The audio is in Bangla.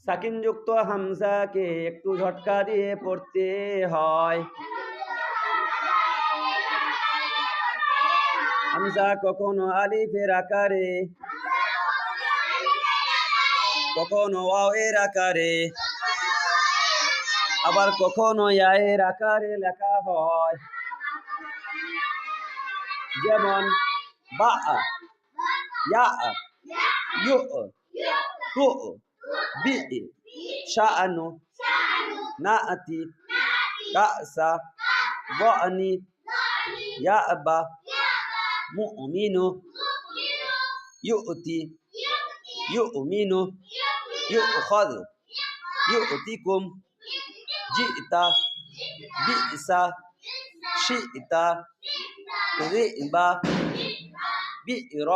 সাকিনযুক্ত হামজাকে একটু ঝটকা দিয়ে পড়তে হয়। হামজা কখনো আলিফের আকারে, কখনো ওয়াওয়ের আকারে, আবার কখনো ইয়ায়ের আকারে লেখা হয়। যেমন বা, ইয়া, ইউ, তু, বি, শাআনু, নাআতি, কাসা, ضأني, يأبى, مؤمن, يؤتي, يؤمن, يؤخذ, يؤتكم, جئت, بئس, شئت, ذئب, بئر,